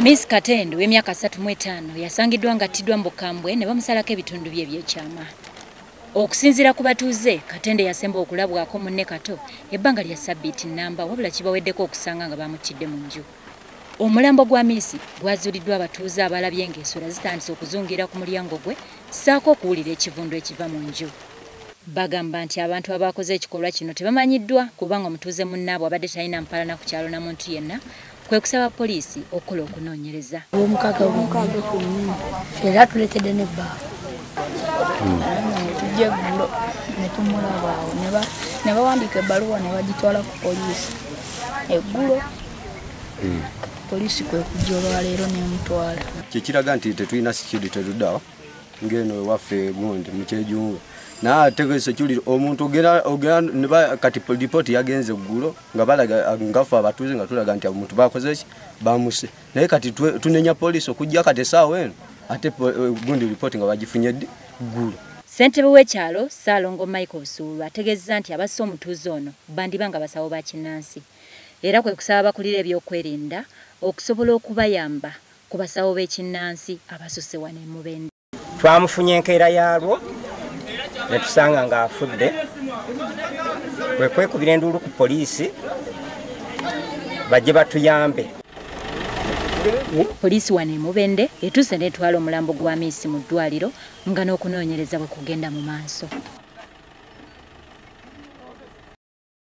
Miss Katende w'emyaka 35 yasangiddwa ng'attiddwa mu bukambwe ne bamusalako ebitundu bye eby'ekyama. Okusinziira ku batuuze, Katende yasemba okulabwako munne Kato ebbanga lya ssabbiiti nnamba wabula kibaweddeko okusanga nga bamuttidde mu nju. Omulambo gwa Miss gwazuuliddwa abatuuze abalabye ng'ensolo zitandise okuzungira ku mulyango gwe ssaako okuwulira ekivundu ekiva mu nju. Bagamba nti abantu abaakoze ekikolwa kino tebamanyiddwa kubanga omutuuze munnaabwe abadde talina mpalana ku kyalo na muntu yenna kwe kusaba poliisi okukola okunoonyereza. Era tuleetedde n'ebbaafu tujja eggulo ne tumulaba awo ne bawandiika ebbaluwa ne bagitwala ku poliisi eggulo. Poliisi kwe kujja olwaleero n'emutwala. Kyekiraga nti tetulina security teruddawo ng'eno ewaffe gundi mu Kyejungu. Naate security omuntu ogera kati report yagenze eggulo nga balaga ngafa abatuuze nga tulaga nti omuntu bakoze ki bamuse. Naye kati tunenya poliisi okujja kati essaawa eno ate gundi report nga bagifunye ggulo. Ssentebe w'ekyalo Ssaalongo Michael Busuulu ategeezezza nti abasse omutuuze ono bandiba nga basawo ba kinnansi. Era kwe kusaba abakulira ebyokwerinda okusobola okubayamba ku basawo b'ekinnansi abasusse wano e Mubende. Twamufunye enkeera yaalwo ne tusanga ng'afudde. Kwe kwekubira enduulu ku poliisi bajje batuyambe. Poliisi wano e Mubende etuuse n'etwala omulambo gwa Miss mu ddwaliro nga n'okunoonyereza bwe kugenda mu maaso.